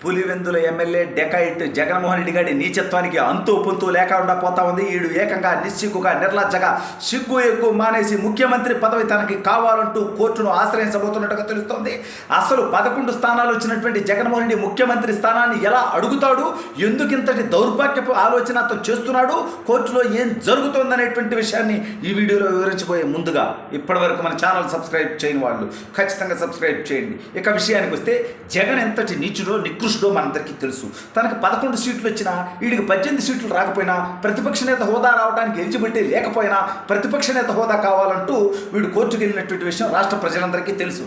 Pulivendula MLA dacoit Jaganmohan Reddy గారి నీచత్వానికి అంతు పొంతు లేకుండా పోతా ఉంది. ఈడు ఏకంగా నిస్సిగ్గుగా నిర్లజ్జగా సిగ్గు ఎగ్గు మానేసి ముఖ్యమంత్రి పదవి తనకి కావాలంటూ కోర్టును ఆశ్రయించబోతున్నట్టుగా తెలుస్తోంది. అసలు 11 స్థానాలు వచ్చినటువంటి జగన్మోహన్ రెడ్డి ముఖ్యమంత్రి స్థానాన్ని ఎలా అడుగుతాడు, ఎందుకింతటి దౌర్భాగ్యపు ఆలోచనతో చేస్తున్నాడు, కోర్టులో ఏం జరుగుతుందనేటువంటి విషయాన్ని ఈ వీడియోలో వివరించబోయే ముందుగా ఇప్పటివరకు మన ఛానల్ సబ్స్క్రైబ్ చేయని వాళ్ళు ఖచ్చితంగా సబ్స్క్రైబ్ చేయండి. ఇక విషయానికి వస్తే జగన్ ఎంతటి నీచుడో నికృష్టుడో మనందరికీ తెలుసు. తనకు 11 సీట్లు వచ్చినా వీడికి 18 సీట్లు రాకపోయినా, ప్రతిపక్ష నేత హోదా రావడానికి ఎలిజిబిలిటీ లేకపోయినా ప్రతిపక్ష నేత హోదా కావాలంటూ వీడు కోర్టుకు వెళ్ళినటువంటి విషయం రాష్ట్ర ప్రజలందరికీ తెలుసు.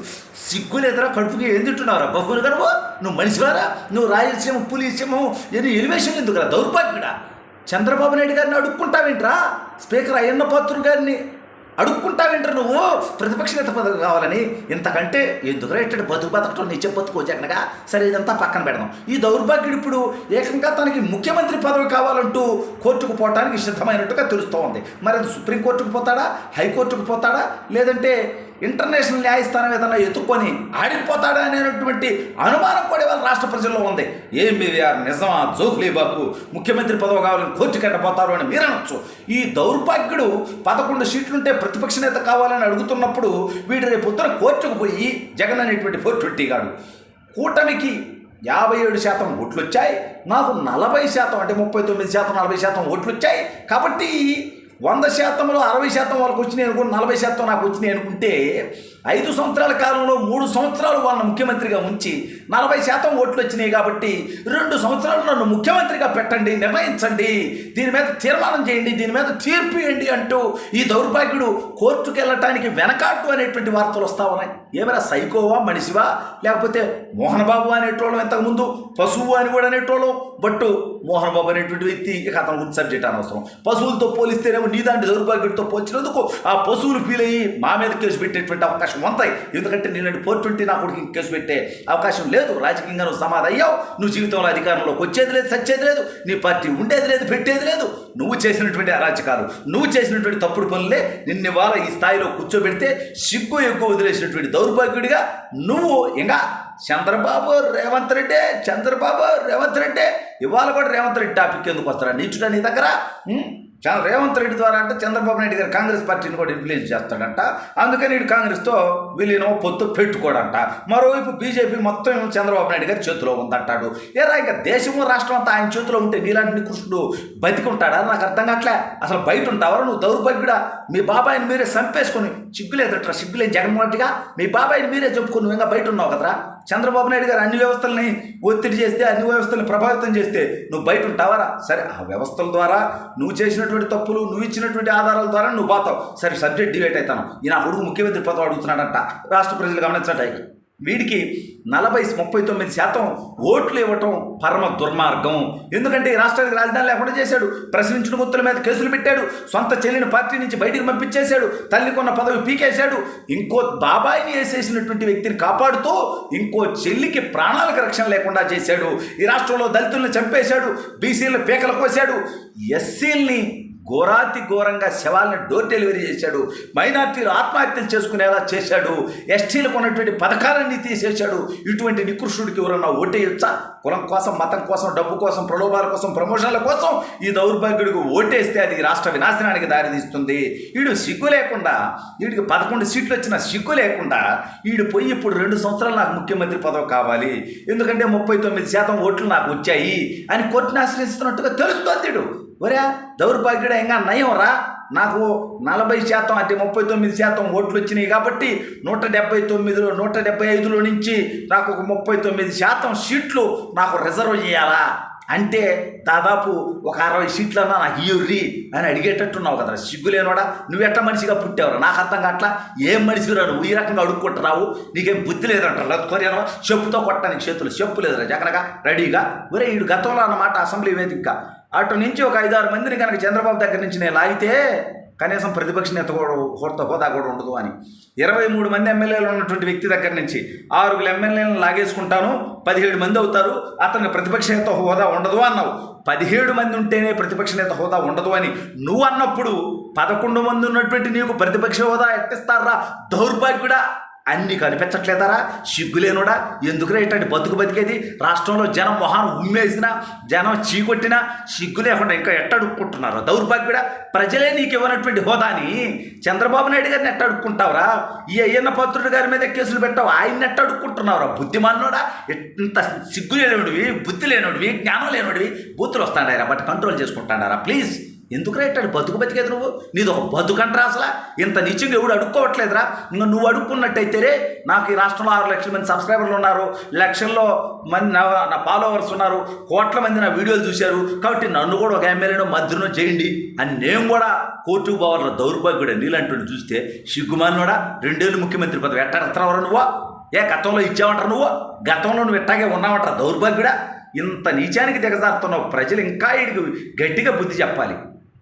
సిగ్గులేదరా, కడుపుకి ఏం తింటున్నారా బహువులు గర్వ, నువ్వు మనిషివారా, నువ్వు రాయలసీమ పులిసీమ ఎన్ని ఎలివేషన్ ఎందుకురా దౌర్భాగ్యుడా. చంద్రబాబు నాయుడు గారిని అడుక్కుంటావేంట్రా, స్పీకర్ అయ్యన్న పాత్రుడు గారిని అడుక్కుంటావేంటారు నువ్వు ప్రతిపక్ష నేత పదవి కావాలని? ఇంతకంటే ఎందుకు రేటెడ్ బతకటం నీ చెప్పొత్తుకో జగనగా. సరే, ఇదంతా పక్కన పెడదాం. ఈ దౌర్భాగ్యుడు ఇప్పుడు ఏకంగా తనకి ముఖ్యమంత్రి పదవి కావాలంటూ కోర్టుకు పోవటానికి సిద్ధమైనట్టుగా తెలుస్తూ ఉంది. మరి అది సుప్రీంకోర్టుకు పోతాడా, హైకోర్టుకు పోతాడా, లేదంటే ఇంటర్నేషనల్ న్యాయస్థానం ఏదన్నా ఎత్తుక్కొని ఆడిపోతాడా అనేటువంటి అనుమానం కూడా ఇవాళ రాష్ట్ర ప్రజల్లో ఉంది. ఏం నిజమా జోహ్లీబాకు ముఖ్యమంత్రి పదవి కావాలని కోర్టుకు ఎట్టపోతారు అని మీరు అనొచ్చు. ఈ దౌర్భాగ్యుడు 11 సీట్లుంటే ప్రతిపక్ష నేత కావాలని అడుగుతున్నప్పుడు వీడు రేపు పొద్దున కోర్టుకు పోయి జగన్ అనేటువంటి 420 గాడు కూటమికి 57% ఓట్లు వచ్చాయి, నాకు 40% అంటే 39% 40% ఓట్లు వచ్చాయి కాబట్టి 100%లో 60% వాళ్ళకు వచ్చినాయి అనుకుని 40% నాకు వచ్చినాయి అనుకుంటే 5 సంవత్సరాల కాలంలో 3 సంవత్సరాలు వాళ్ళని ముఖ్యమంత్రిగా ఉంచి 40% ఓట్లు వచ్చినాయి కాబట్టి 2 సంవత్సరాలు నన్ను ముఖ్యమంత్రిగా పెట్టండి, నిర్ణయించండి, దీని మీద తీర్మానం చేయండి, దీని మీద తీర్పు ఇవ్వండి అంటూ ఈ దౌర్భాగ్యుడు కోర్టుకు వెళ్ళటానికి వెనకాటు అనేటువంటి వార్తలు వస్తూ ఉన్నాయి. ఏమైనా సైకోవా, మనిషివా, లేకపోతే మోహన్ బాబు అనేటోళ్ళం, ఇంతకుముందు పశువు అని కూడా అనేటోళ్ళం. బట్టు మోహన్ బాబు అనేటువంటి వ్యక్తి ఇక అతను గురించి సబ్జెక్ట్ అనవసరం. పశువులతో పోలిస్తేనేమో నీదాంటి దౌర్భాగ్యుడితో పోల్చినందుకు ఆ పశువులు ఫీల్ అయ్యి మా మీద కేసు పెట్టేటువంటి అవకాశం ఉంటాయి. ఎందుకంటే నేను 420 నా కొడుకు కేసు పెట్టే అవకాశం లేదు. రాజకీయంగా నువ్వు సమాధి అయ్యావు, నువ్వు జీవితంలో అధికారంలోకి వచ్చేది లేదు, సచ్చేది లేదు, నీ పార్టీ ఉండేది లేదు, పెట్టేది లేదు. నువ్వు చేసినటువంటి అరాచకాలు, నువ్వు చేసినటువంటి తప్పుడు పనులే నిన్ను ఇవాళ ఈ స్థాయిలో కూర్చోబెడితే సిగ్గు ఎక్కువ వదిలేసినటువంటి దౌర్భాగ్యుడిగా నువ్వు ఇంకా చంద్రబాబు రేవంత్ రెడ్డి ఇవాళ కూడా రేవంత్ రెడ్డి టాపిక్ ఎందుకు వస్తారా నీచుడా నీ దగ్గర? రేవంత్ రెడ్డి ద్వారా అంటే చంద్రబాబు నాయుడు గారు కాంగ్రెస్ పార్టీని కూడా ఇన్ఫ్లుయెన్స్ చేస్తాడంట. అందుకని వీడు కాంగ్రెస్తో విలీనం పొత్తు పెట్టుకోడంట. మరోవైపు బీజేపీ మొత్తం చంద్రబాబు నాయుడు గారి చేతిలో ఉందంటాడు. ఏరా ఇంకా దేశము రాష్ట్రం అంతా ఆయన చేతిలో ఉంటే నీలాంటి కృష్ణుడు బతికుంటాడా? నాకు అర్థం కావట్లే. అసలు బయట ఉంటావా నువ్వు దౌర్భాగ్యుడా? మీ బాబాయిని మీరే చంపేసుకొని సిగ్గులేదట్రా, సిగ్గులేని జగన్మోహన్ రెడ్డిగా మీ బాబాయిని మీరే చెప్పుకొని నువ్వు ఇంకా బయట ఉన్నావు కదరా. చంద్రబాబు నాయుడు గారు అన్ని వ్యవస్థలని ఒత్తిడి చేస్తే, అన్ని వ్యవస్థలను ప్రభావితం చేస్తే నువ్వు బయట ఉంటావారా? సరే, ఆ వ్యవస్థల ద్వారా నువ్వు చేసినటువంటి తప్పులు, నువ్వు ఇచ్చినటువంటి ఆధారాల ద్వారా నువ్వు పోతావు. సరే, సబ్జెక్ట్ డిబేట్ అవుతాను. ఈయన కొడుకు ముఖ్యమంత్రి పదవి అడుగుతున్నాడంట. రాష్ట్ర ప్రజలు గమనించండి, వీడికి 39% ఓట్లు ఇవ్వటం పరమ దుర్మార్గం. ఎందుకంటే ఈ రాష్ట్రానికి రాజధాని లేకుండా చేశాడు, ప్రశ్నించిన గుర్తుల మీద కేసులు పెట్టాడు, సొంత చెల్లిని పార్టీ నుంచి బయటికి పంపించేశాడు, తల్లికొన్న పదవి పీకేశాడు, ఇంకో బాబాయిని వేసేసినటువంటి వ్యక్తిని కాపాడుతూ ఇంకో చెల్లికి ప్రాణాలకు రక్షణ లేకుండా చేశాడు. ఈ రాష్ట్రంలో దళితుల్ని చంపేశాడు, బీసీలను పీకలు కోశాడు, ఎస్సీల్ని ఘోరంగా శవాలను డోర్ డెలివరీ చేశాడు, మైనార్టీలు ఆత్మహత్యలు చేసుకునేలా చేశాడు, ఎస్టీలకు ఉన్నటువంటి పథకాలన్నీ తీసేశాడు. ఇటువంటి నికృష్టుడికి ఎవరన్నా ఓటేయొచ్చా? కులం కోసం, మతం కోసం, డబ్బు కోసం, ప్రలోభాల కోసం, ప్రమోషన్ల కోసం ఈ దౌర్భాగ్యుడికి ఓటేస్తే అది రాష్ట్ర వినాశనానికి దారితీస్తుంది. వీడు సిగ్గు లేకుండా, వీడికి 11 సీట్లు వచ్చిన సిగ్గు లేకుండా వీడు పోయి ఇప్పుడు 2 సంవత్సరాలు నాకు ముఖ్యమంత్రి పదవి కావాలి, ఎందుకంటే 39% ఓట్లు నాకు వచ్చాయి అని కోర్టును ఆశ్రయిస్తున్నట్టుగా తెలుస్తోంది. వీడు ఒరే దౌర్భాగ్యుడు ఇంకా నయం రా, నాకు 40% అంటే 39% ఓట్లు వచ్చినాయి కాబట్టి 179లో 175లో నుంచి నాకు ఒక 39% సీట్లు నాకు రిజర్వ్ చేయాలా అంటే దాదాపు ఒక 60 సీట్లన్నా నాకు ఇయ్యుర్రి అని అడిగేటట్టున్నావు కదరా. సిగ్గులేనోడా, నువ్వెట్లా మనిషిగా పుట్టావురా? నాకు అర్థం కావట్లా. ఏం మనిషిరా నువ్వు? ఈ రకంగా అడుక్కుంటున్నావు, నీకేం బుద్ధి లేదంటారు. లత్కొరియా చెప్పుతో కొట్టడానికి చేతులు చెప్పు లేదురా జగనగా రెడీగా. ఒరే వీడు గతంలో అన్నమాట అసెంబ్లీ వేదికగా అటు నుంచి ఒక 5-6 మందిని కనుక చంద్రబాబు దగ్గర నుంచి నేను లాగితే కనీసం ప్రతిపక్ష నేత హోదా కూడా ఉండదు అని 23 మంది ఎమ్మెల్యేలు ఉన్నటువంటి వ్యక్తి దగ్గర నుంచి 6 ఎమ్మెల్యేలను లాగేసుకుంటాను, 17 మంది అవుతారు, అతనికి ప్రతిపక్ష నేత హోదా ఉండదు అన్నావు. 17 మంది ఉంటేనే ప్రతిపక్ష నేత హోదా ఉండదు అని నువ్వు అన్నప్పుడు 11 మంది ఉన్నటువంటి నీకు ప్రతిపక్ష హోదా ఎట్టిస్తారా దౌర్భాగ్యుడా? అన్నీ కనిపించట్లేదారా? సిగ్గులేనుడా, ఎందుకురా ఇట్లాంటి బతుకు బతికేది? రాష్ట్రంలో జనం మొహాన్ని ఉమ్మేసినా, జనం చీకొట్టినా సిగ్గు లేకుండా ఇంకా ఎట్టడుక్కుంటున్నారు దౌర్భాగ్యుడా. ప్రజలే నీకు ఇవ్వనటువంటి హోదాని చంద్రబాబు నాయుడు గారిని ఎట్టడుక్కుంటావురా? ఈ అయ్యన్న పాత్రుడి గారి మీద కేసులు పెట్టావు, ఆయన్ని ఎట్టడుక్కుంటున్నావురా? బుద్ధిమానుడా, ఇంత సిగ్గు లేనివాడివి, బుద్ధి లేనివాడివి, జ్ఞానం లేనివాడివి బూతులు వస్తాడారా, బట్ కంట్రోల్ చేసుకుంటాడారా ప్లీజ్. ఎందుకు రేటాడు బతుకు బతికేది నువ్వు? నీది ఒక బతుకంటరా అసలు? ఇంత నిత్యంగా ఎవడు అడుక్కోవట్లేదురా? ఇంకా నువ్వు అడుక్కున్నట్టయితేనే నాకు ఈ రాష్ట్రంలో 6 లక్షల మంది సబ్స్క్రైబర్లు ఉన్నారు, లక్షల్లో మంది నా ఫాలోవర్స్ ఉన్నారు, కోట్ల మంది నా వీడియోలు చూశారు, కాబట్టి నన్ను కూడా ఒక ఎమ్మెల్యేనో మంత్రినో చేయండి అని నేను కూడా కోర్టుకు పోవాల దౌర్భాగ్యుడు నీలంటూ చూస్తే సిగ్గుమానోడా. 2 ఏళ్ళు ముఖ్యమంత్రి పదవి ఎట్టాడుతున్నావు నువ్వు? గతంలో ఇచ్చావంటారు నువ్వు? గతంలో నువ్వు ఎట్టాగే ఉన్నావంటారు దౌర్భాగ్యుడా. ఇంత నీచానికి దిగజారుతున్నావు. ప్రజలు ఇంకా గట్టిగా బుద్ధి చెప్పాలి.